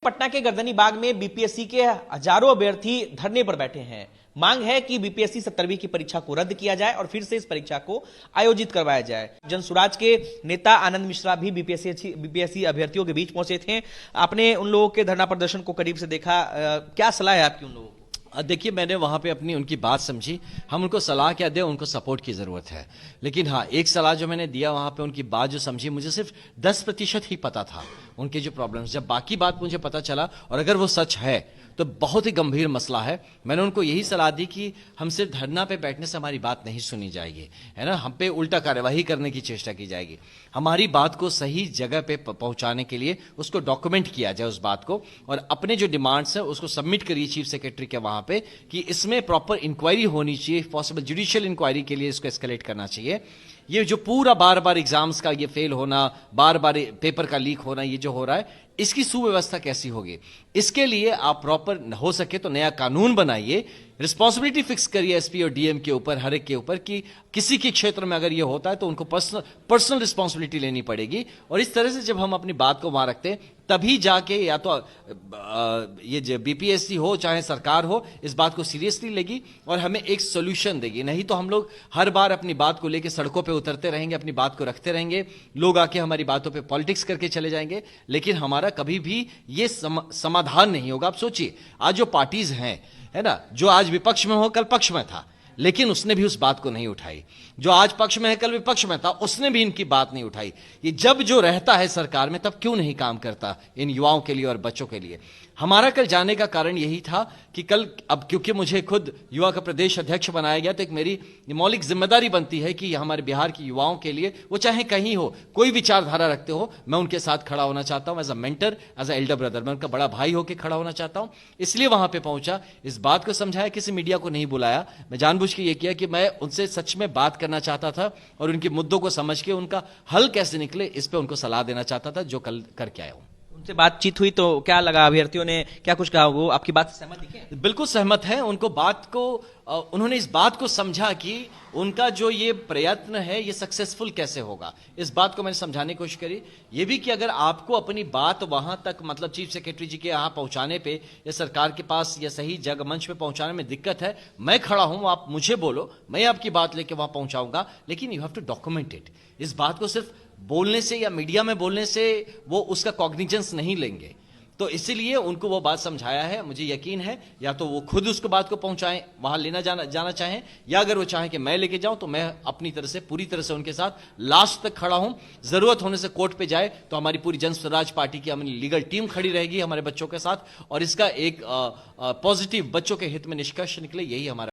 पटना के गर्दनी बाग में बीपीएससी के हजारों अभ्यर्थी धरने पर बैठे हैं। मांग है कि बीपीएससी 17वीं की परीक्षा को रद्द किया जाए और फिर से इस परीक्षा को आयोजित करवाया जाए। जनसुराज के नेता आनंद मिश्रा भी बीपीएससी अभ्यर्थियों के बीच पहुंचे थे। आपने उन लोगों के धरना प्रदर्शन को करीब से देखा, क्या सलाह है आपकी उन लोगों को? देखिए, मैंने वहाँ पे उनकी बात समझी। हम उनको सलाह क्या दें, उनको सपोर्ट की ज़रूरत है। लेकिन हाँ, एक सलाह जो मैंने दिया वहाँ पे, उनकी बात जो समझी, मुझे सिर्फ 10% ही पता था उनके जो प्रॉब्लम्स। जब बाकी बात मुझे पता चला और अगर वो सच है तो बहुत ही गंभीर मसला है। मैंने उनको यही सलाह दी कि हम सिर्फ धरना पे बैठने से हमारी बात नहीं सुनी जाएगी, है ना। हम पे उल्टा कार्यवाही करने की चेष्टा की जाएगी। हमारी बात को सही जगह पे पहुंचाने के लिए उसको डॉक्यूमेंट किया जाए, उस बात को, और अपने जो डिमांड्स हैं उसको सबमिट करिए चीफ सेक्रेटरी के वहां पे कि इसमें प्रॉपर इंक्वायरी होनी चाहिए। पॉसिबल जुडिशियल इंक्वायरी के लिए इसको एस्केलेट करना चाहिए। ये जो पूरा बार बार एग्जाम्स का ये फेल होना, बार बार पेपर का लीक होना, ये जो हो रहा है, इसकी सुव्यवस्था कैसी होगी? इसके लिए आप प्रॉपर हो सके तो नया कानून बनाइए, रिस्पॉन्सिबिलिटी फिक्स करिए एसपी और डीएम के ऊपर, हर एक के ऊपर, कि किसी के क्षेत्र में अगर ये होता है तो उनको पर्सनल रिस्पॉन्सिबिलिटी लेनी पड़ेगी। और इस तरह से जब हम अपनी बात को वहां रखते हैं तभी जाके या तो ये जो बीपीएससी हो चाहे सरकार हो, इस बात को सीरियसली लेगी और हमें एक सोल्यूशन देगी। नहीं तो हम लोग हर बार अपनी बात को लेकर सड़कों पे उतरते रहेंगे, अपनी बात को रखते रहेंगे, लोग आके हमारी बातों पे पॉलिटिक्स करके चले जाएंगे, लेकिन हमारा कभी भी ये समाधान नहीं होगा। आप सोचिए, आज जो पार्टीज हैं, है ना, जो आज विपक्ष में हो कल पक्ष में था, लेकिन उसने भी उस बात को नहीं उठाई। जो आज पक्ष में है कल विपक्ष में था, उसने भी इनकी बात नहीं उठाई। ये जब जो रहता है सरकार में तब क्यों नहीं काम करता इन युवाओं के लिए और बच्चों के लिए? हमारा कल जाने का कारण यही था कि कल, अब क्योंकि मुझे खुद युवा का प्रदेश अध्यक्ष बनाया गया, तो एक मेरी मौलिक जिम्मेदारी बनती है कि हमारे बिहार के युवाओं के लिए, वो चाहे कहीं हो, कोई विचारधारा रखते हो, मैं उनके साथ खड़ा होना चाहता हूं। As a mentor, as an elder brother, मैं उनका बड़ा भाई होकर खड़ा होना चाहता हूं। इसलिए वहां पर पहुंचा, इस बात को समझाया, किसी मीडिया को नहीं बुलाया। मैं जानबूझ के ये किया कि मैं उनसे सच में बात करना चाहता था और उनके मुद्दों को समझ के उनका हल कैसे निकले, इस पे उनको सलाह देना चाहता था, जो कल करके आया हूं। उनसे बातचीत हुई तो क्या लगा? अभ्यर्थियों ने क्या कुछ कहा? वो आपकी बात से सहमत दिखे? बिल्कुल सहमत है। उनको बात को, उन्होंने इस बात को समझा कि उनका जो ये प्रयत्न है ये सक्सेसफुल कैसे होगा। इस बात को मैंने समझाने की कोशिश करी। ये भी कि अगर आपको अपनी बात वहां तक, मतलब चीफ सेक्रेटरी जी के यहाँ पहुंचाने पे या सरकार के पास या सही जगह मंच पे पहुंचाने में दिक्कत है, मैं खड़ा हूं, आप मुझे बोलो, मैं आपकी बात लेके वहां पहुंचाऊंगा, लेकिन you have to document it. इस बात को सिर्फ बोलने से या मीडिया में बोलने से वो उसका कॉग्निजेंस नहीं लेंगे। तो इसीलिए उनको वो बात समझाया है। मुझे यकीन है या तो वो खुद उसको बात को पहुंचाएं, वहां लेना जाना चाहें, या अगर वो चाहें कि मैं लेके जाऊं, तो मैं अपनी तरह से पूरी तरह से उनके साथ लास्ट तक खड़ा हूं। जरूरत होने से कोर्ट पे जाए तो हमारी पूरी जन स्वराज पार्टी की हमारी लीगल टीम खड़ी रहेगी हमारे बच्चों के साथ, और इसका एक पॉजिटिव, बच्चों के हित में निष्कर्ष निकले, यही हमारा